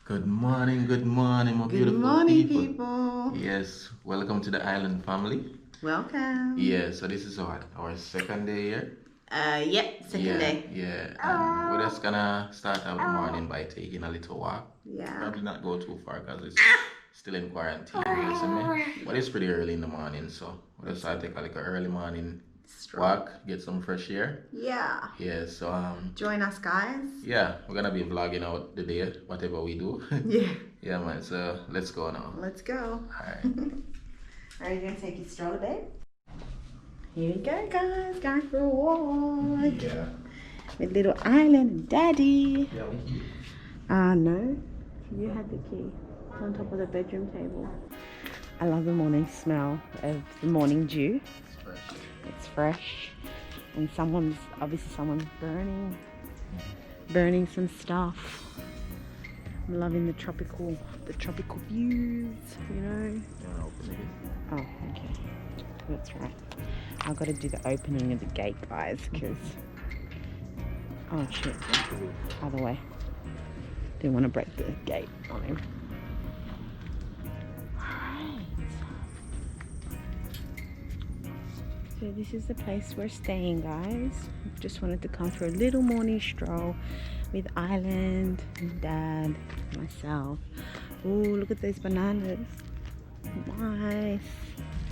Good morning, my Good beautiful morning, people. people. Yes, welcome to the island family. Welcome. Yeah, so this is our second day here. Yep, second Yeah, day. yeah, and we're just gonna start out the morning by taking a little walk. Yeah. Probably not go too far because it's still in quarantine, recently. But it's pretty early in the morning, so we'll just start take a little early morning walk, get some fresh air. Yeah. Yeah, so Join us, guys. yeah, we're gonna be vlogging out the day, whatever we do. Yeah. Yeah, man. So let's go now. Let's go. All right. Are you gonna take your stroller, babe? Here we go, guys. Going for a walk. Yeah. With little Island Daddy. Yeah, we here. No. You had the key. It's on top of the bedroom table. I love the morning smell of the morning dew. It's fresh. It's fresh. And someone's burning some stuff. I'm loving the tropical views, you know. You wanna open it? Oh, okay. That's right. I've got to do the opening of the gate, guys, because... Oh, shit. Other way. Didn't want to break the gate on him. Alright. So this is the place we're staying, guys. Just wanted to come for a little morning stroll with Island and Dad, myself. Oh, look at those bananas. Nice.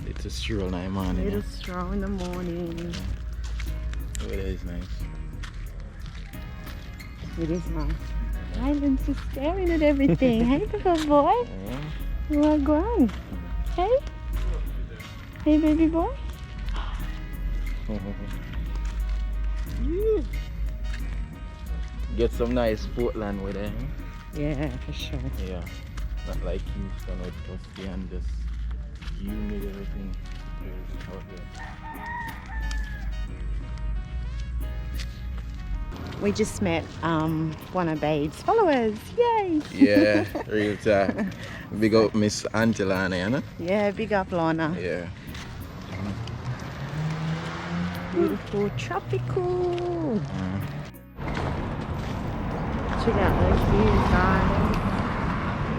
It's a stroll night morning. Little stroll in the morning. Oh, it is nice. It is nice. Island's just staring at everything. Hey, little boy. Well grown. Hey? Hey, baby boy. Get some nice Portland with it. Yeah, for sure. Yeah. Not like Kingston with dusty and just humid everything. Out there. We just met one of Babe's followers. Yay! Yeah, real time. Big up Miss Angelana, you know? Yeah, big up Lorna. Yeah. Beautiful, tropical. Check out those views, guys.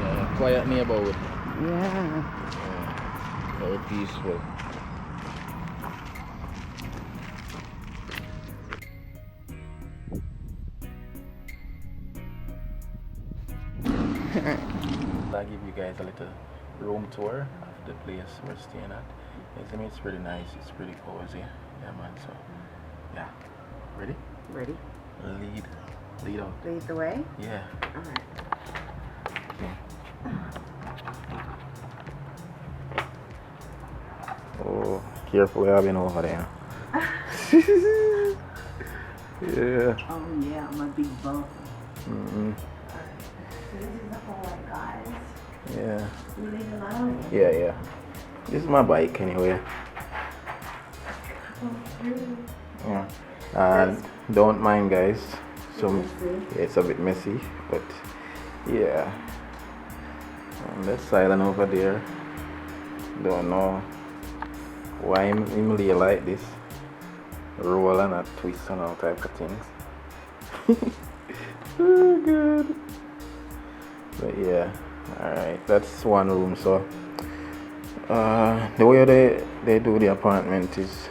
Yeah, quiet neighborhood. Yeah. Yeah. Very peaceful. I'll give you guys a little room tour of the place we're staying at. I mean, it's pretty nice, it's pretty cozy. Yeah, man, so yeah. Ready? Ready? Lead out. Lead the way? Yeah. Alright. Oh, careful having over there. Yeah. Oh yeah, I'm a big bump. Mm-hmm. So this is the hallway, guys. Yeah. You leave alone. Yeah. This is my bike anyway. Yeah. Don't mind, guys. It's a bit messy, but yeah. And that's Silent over there. Don't know why him lay like this, roll and a twist and all type of things. Oh god. But yeah, alright, that's one room. So the way they do the apartment is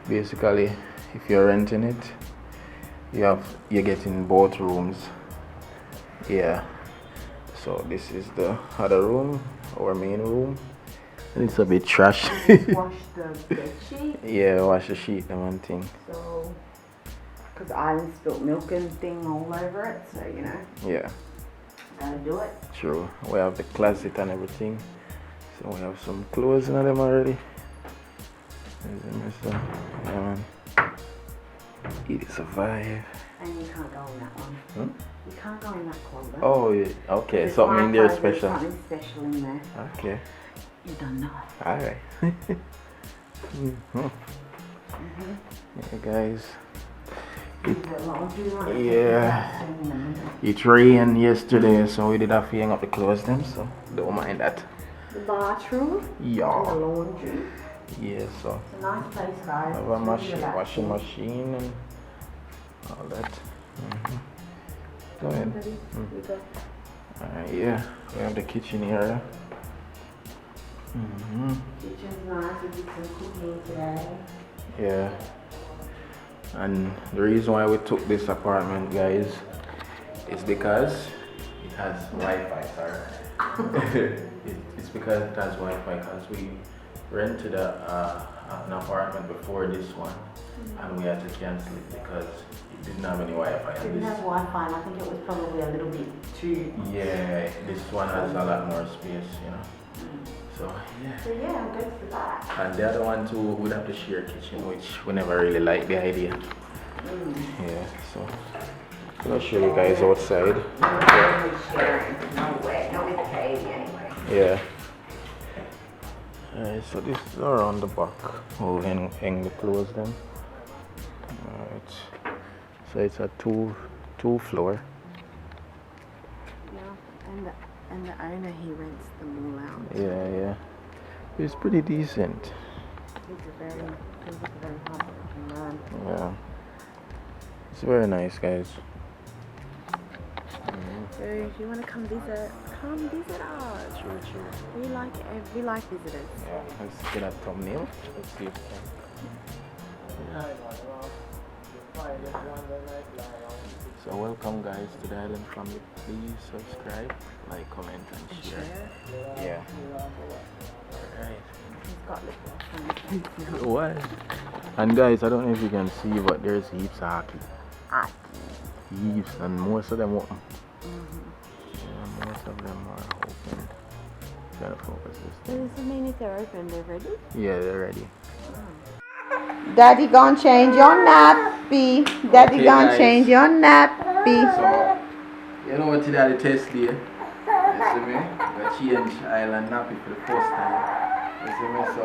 basically, if you're renting it, you're getting both rooms. Yeah. So this is the other room, our main room. And it's a bit trash. Wash the bed sheet. Yeah, wash the sheet and one thing. So, because Island spilt milk and thing all over it, so you know. Yeah. Gotta do it. True. We have the closet and everything. So we have some clothes in them already. Yeah, man. Eat it, survive. And you can't go in that one. You can't go in that closet. Oh, yeah. Okay. There's Something in there Wi-Fi, there's special. something special in there. Okay. You don't know. Alright. Yeah, guys. Yeah. It rained yesterday, so we did have to hang up the clothes them, so don't mind that. The bathroom. Yeah. And the laundry. Yeah, so It's a nice place, guys. have a It's really washing relaxing. machine and all that. Go ahead. Ready? You go. Yeah, we have the kitchen area. Kitchen's nice. We did some cooking today. Yeah. And the reason why we took this apartment, guys, is because it has Wi-Fi, sorry. It's because it has Wi-Fi, because we rented an apartment before this one, and we had to cancel it because it didn't have any Wi-Fi. It didn't have Wi-Fi, and I think it was probably a little bit too... Yeah, this one has a lot more space, you know. So yeah, I'm good for that. And the other one too, we'd have to share a kitchen, which we never really liked the idea. Yeah, so I'm gonna show you guys outside. No way, not with Katie anyway. Yeah. So this is around the back. We'll hang the clothes then. Alright. So it's a two floor. Yeah, and the owner, he rents them all out. Yeah. It's pretty decent. He's a very hard-working man. Yeah. It's very nice, guys. So if you want to come visit us. True. We like visitors. Yeah, let's get a thumbnail. Let's see if So welcome guys to the Island family. Please subscribe, like, comment and share. Yeah. Alright. He's got little What? And guys, I don't know if you can see, but there's heaps of hockey. Heaps, and most of them open. Yeah, most of them are open. Gotta focus this. Does it mean if they're open, they're ready? Yeah, they're ready. Daddy gonna change your nappy. Daddy Okay, gonna guys. change your nappy. So, you know what today the test day? You see me? I change island nappy for the first time. You see me? So,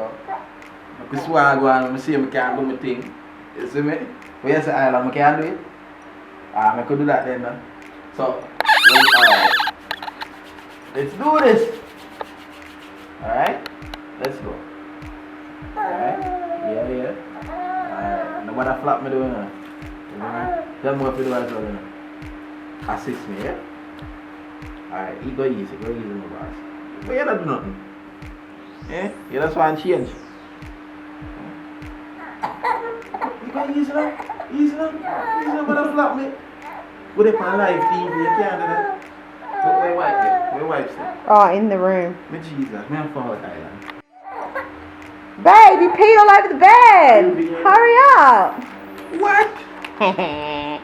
I swag one, I see I can't do my thing. You see me? When you say island, I can't do it. I could do that then. No? So, alright. Let's do this. Alright? Let's go. Alright? Yeah. Alright. Nobody flap me doing that. You know? Tell me what you do as well. You know? Assist me, yeah? Alright, go easy, my boss. But you don't do nothing. Yeah? You just want to change. You go easy now, but flap me. Put it on live TV, you can't do that. Where wipes it? Oh, in the room. Me Jesus, me am for Island. Babe, you peed all over the bed. Hurry up. What?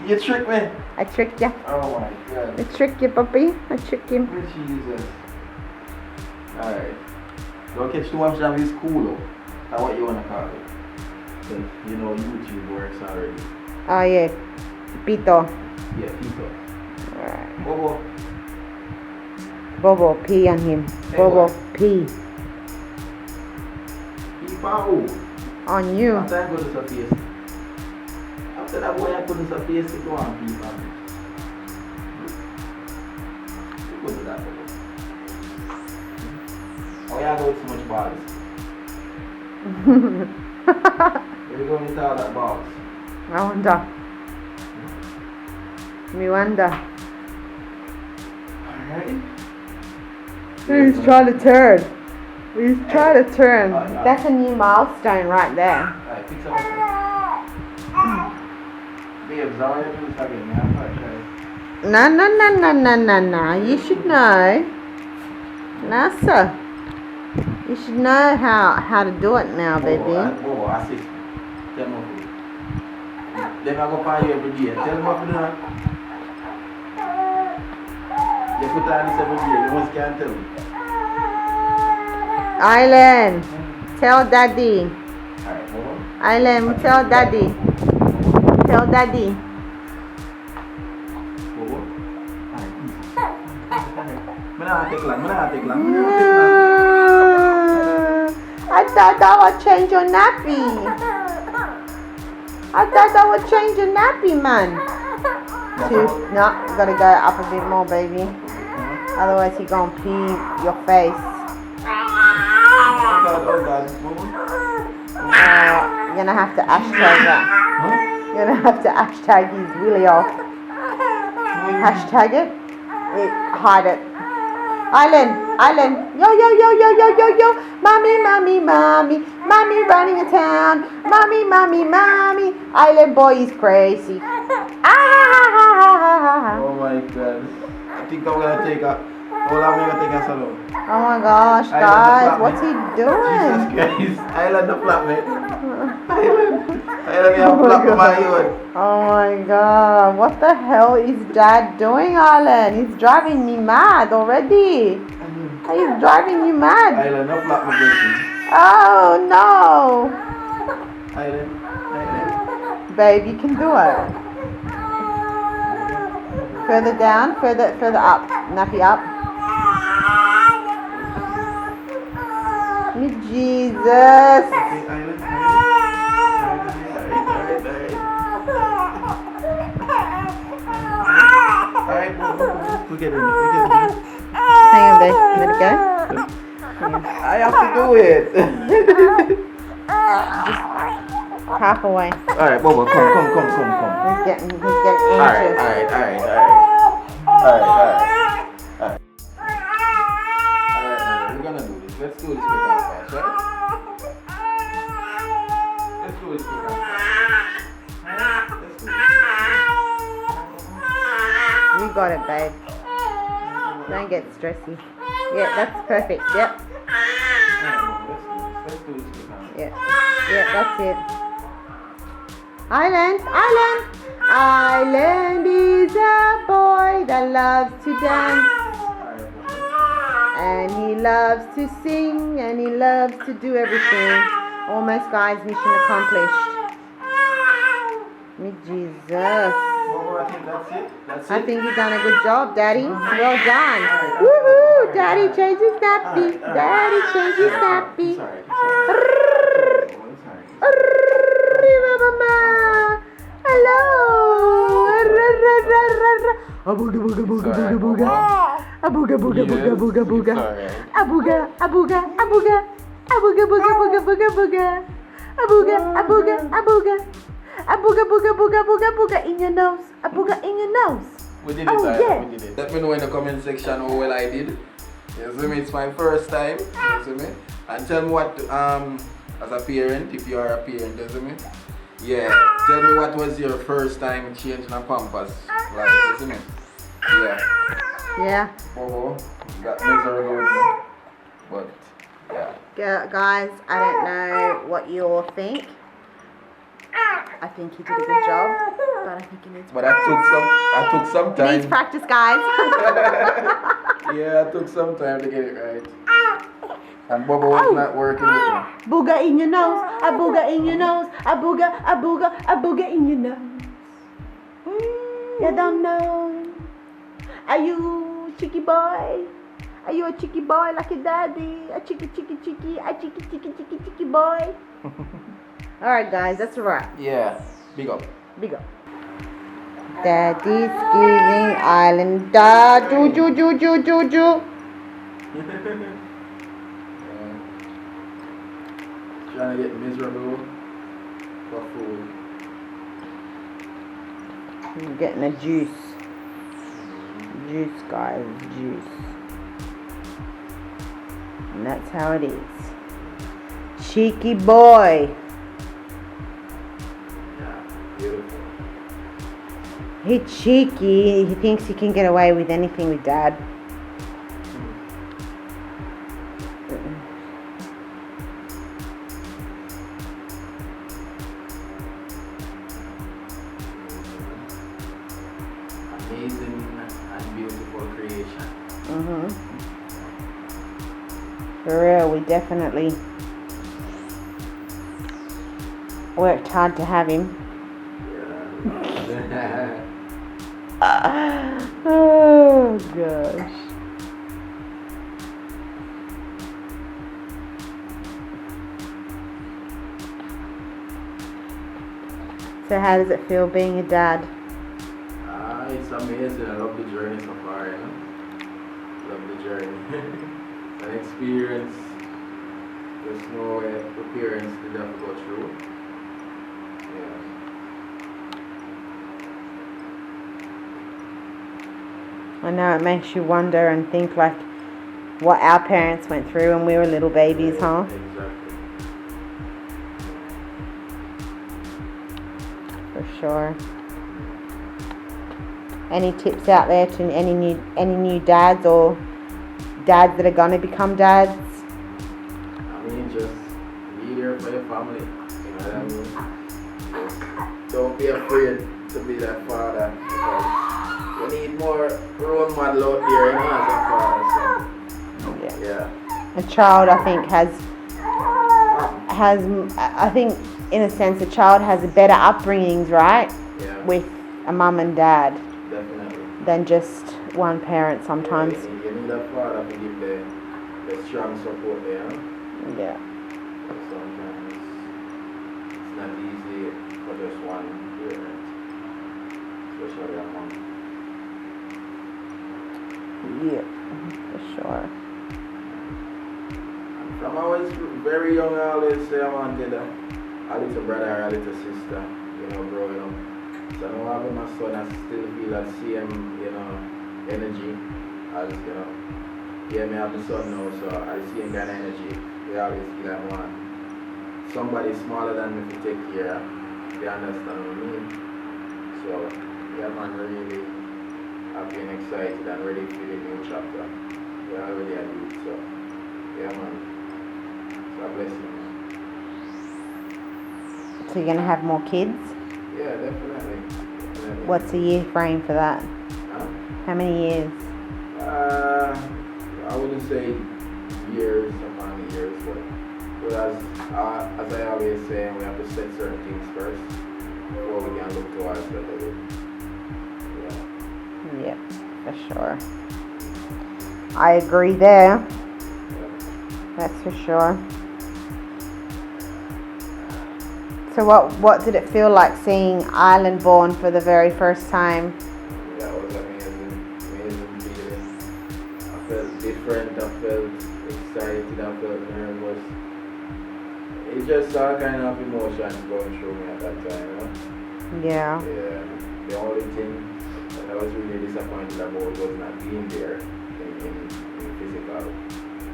You tricked me. I tricked you. Oh my God. I tricked you, puppy. I tricked you. Me Jesus. Alright. Don't catch too much of his cool. That's what you want to call it. Because you know YouTube works already. Oh, yeah. Pito. Yeah, people. Alright. Bobo. Bobo, pee on him. Hey, Bobo, what? pee. People. On you. After I go to some face. After that boy I put in some face, it go on people. You go to that boy. Oh yeah, go with so much balls. Where you going with all that balls? I wonder. Me wonder. Alright. He's trying to turn. He's trying to turn. That's a new milestone right there. Alright, fix up that. Babes, how are you doing this again? No. You should know. No, sir. You should know how to do it now, baby. Bobo, assist me. Tell me what to do. Then I go find you every day. Tell me what to do now. You put on this every day. You must can't tell me. Island, tell daddy. Alright, Bobo. Island, tell daddy. Tell daddy. Bobo. Alright, easy. Me not take long. I thought that would change your nappy. I thought that would change your nappy, man. No, you gotta go up a bit more, baby. Otherwise, you're gonna pee your face. Oh God, Bobo. You're gonna have to hashtag that. Huh? You're gonna have to hashtag his willy off. Hashtag it. Hide it. Island. Yo, yo, yo, yo, yo, yo, yo. Mommy, mommy, mommy. Mommy running a town. Mommy, mommy, mommy. Island boy is crazy. Ah! Oh my god. I think I'm gonna take a. Hold on, I'm gonna take a salute. Oh my gosh, guys, what's he doing? Jesus Christ. Island the flat, mate. Island, you have flat for my yard. Oh my god, what the hell is dad doing, Alan? He's driving me mad already. He's driving you mad. Island, no flat, my baby. Oh no. Island. Babe, you can do it. Further down, further up. Nappy up. Jesus. Okay, Island. Alright, we get in. Hang on, babe. Let it go. I have to do it. Halfway. Alright, Bobo, come. He's getting anxious. Alright. We're gonna do this. Let's do this quick and fast, right? Let's do this quick and fast. You got it, babe. Don't get stressy. Yeah, that's perfect. Yep. Let's do this quick and fast. Yeah, that's it. Island is a boy that loves to dance, and he loves to sing, and he loves to do everything. Almost, guys, mission accomplished. Me Jesus. Bobo, I think that's it. I think you've done a good job, Daddy. Well done. Woohoo! Daddy changes nappy. Daddy changes nappy. Sorry. Mama. Hello. Abuga booga booga booga booga. Abuga booga booga booga booga. Abuga booga booga booga booga. Abuga booga booga in your nose. Abuga in your nose. We did it, we did it. Let me know in the comment section how well I did. You see me? It's my first time. You see me? And tell me what as a parent, if you are a parent, you see me? Yeah. Tell me what was your first time changing a pampers. Like, you see me? Yeah. Bobo got miserable with me. But yeah. Guys, I don't know what you all think. I think he did a good job, but I think he needs. But I took some time. Needs practice, guys. Yeah, I took some time to get it right. And Bobo was not working with me. Booga in your nose, a booga in your nose, a booga in your nose. You don't know. Are you cheeky boy? Are you a cheeky boy like your daddy? A cheeky boy? Alright guys, that's a wrap. Yeah, big up. Daddy's giving Island da do. Trying to get miserable for food. I'm getting a juice. Juice, guys, juice. And that's how it is. Cheeky boy. Beautiful. He's cheeky. He thinks he can get away with anything with Dad. Amazing and beautiful creation. For real, we definitely worked hard to have him. Oh gosh. So how does it feel being a dad? It's amazing. I love the journey so far, you know. Love the journey. An experience. There's no way the parents did have to go through. I know it makes you wonder and think like, what our parents went through when we were little babies, huh? Exactly. For sure. Any tips out there to any new dads or dads that are gonna become dads? I mean, just be there for your family. You know what I mean? Just don't be afraid to be that father, because you need more role model out there, you know, as a father. So, yeah. A child, I think, I think, in a sense, a child has a better upbringings, right? Yeah. With a mum and dad. Definitely. Than just one parent sometimes. Yeah, you need a father to give the strong support there. Yeah. Sometimes it's not easy for just one parent, especially a mom. Yeah, for sure. From I was very young, I always say I wanted a little brother or a little sister, you know, growing up. So now having my son, I still feel that same, you know, energy as, you know, yeah, me have the son now, so I see him kind of energy. They always feel like one. Somebody smaller than me to take care of. They understand what I mean. So, yeah, man, really happy and excited and ready for the new chapter. Yeah, already I do it, so, yeah, man. So, bless you, man. So you're going to have more kids? Yeah, definitely. What's the year frame for that? Huh? How many years? I wouldn't say years, among years, but as I always say, we have to set certain things first before we can look towards the other. Yeah. Yep, for sure. I agree there. Yeah. That's for sure. So what did it feel like seeing Island born for the very first time? That was amazing feeling. I felt different, I felt excited, I felt nervous. It's just all kind of emotions going through me at that time, you know? Yeah. Yeah. The only thing that I was really disappointed about was not being there in physical.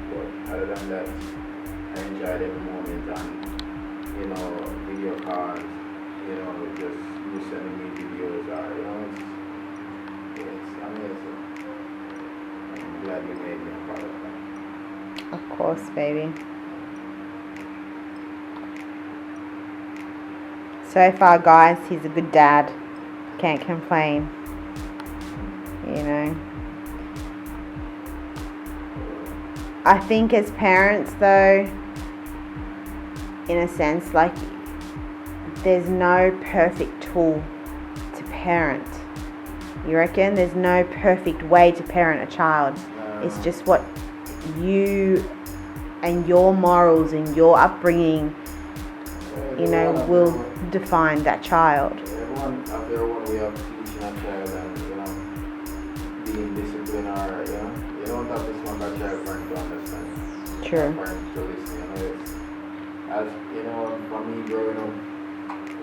But other than that, I enjoyed every moment, and you know, video calls, you know, just you sending me videos, or you know, it's amazing. I'm glad you made me a part of that. Of course, baby. So far, guys, he's a good dad. Can't complain. You know. I think as parents, though, in a sense, like, there's no perfect tool to parent. You reckon? There's no perfect way to parent a child. It's just what you and your morals and your upbringing, you know, will define that child. Everyone have their own way of teaching a child, and you know, being disciplined, or you know, you don't have to smoke a child for him to understand. True. For him to listen, you know. As you know, for me growing up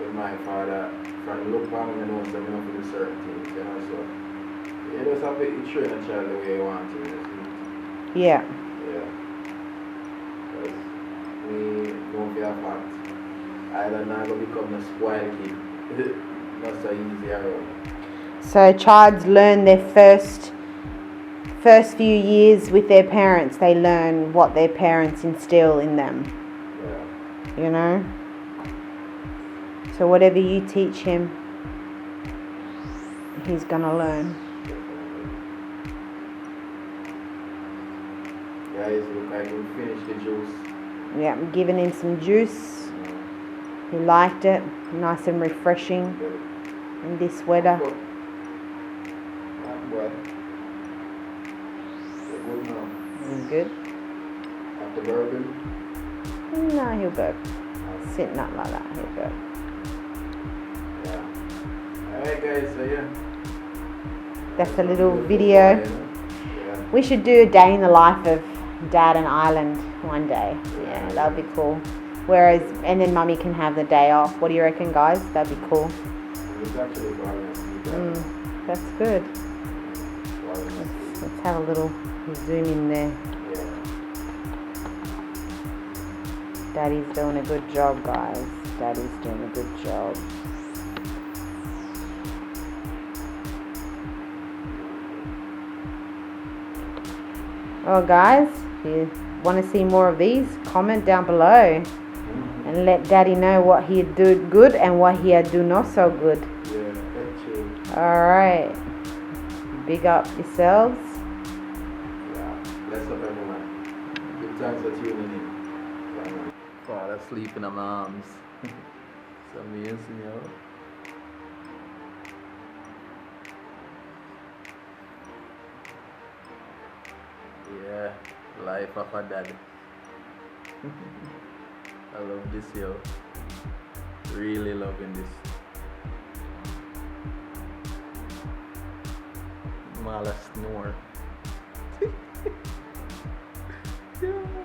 with my father, from the look back, you know, so I know to do certain things, you know, so you just have to train a child the way you want to, you know. Yeah. Yeah. Because we don't be a fact. Either not going to become a spoiled kid. Not so easy around. So childs learn their first few years with their parents. They learn what their parents instill in them. Yeah. You know? So whatever you teach him, he's going to learn. Guys, look, I can finish the juice. Yeah, I'm giving him some juice. He liked it. Nice and refreshing in this weather. Good now. Good. After bourbon? No, he'll go. Sitting up like that, he'll go. Yeah. Alright guys, so yeah. That's a little video. Yeah. We should do a day in the life of Dad and Island one day. Yeah, that would be cool. Whereas, and then Mummy can have the day off. What do you reckon, guys? That'd be cool. It's actually That's good. Let's have a little zoom in there. Yeah. Daddy's doing a good job, guys. Daddy's doing a good job. Well, guys, if you want to see more of these, comment down below and let Daddy know what he do good and what he do not so good. Yeah, that's true. Alright. Big up yourselves. Yeah, bless up everyone. Give thanks for tuning in. Father sleeping in my arms. It's amazing, yo. Yeah, life of a dad. I love this, yo. Really loving this. Mala snore. Yeah.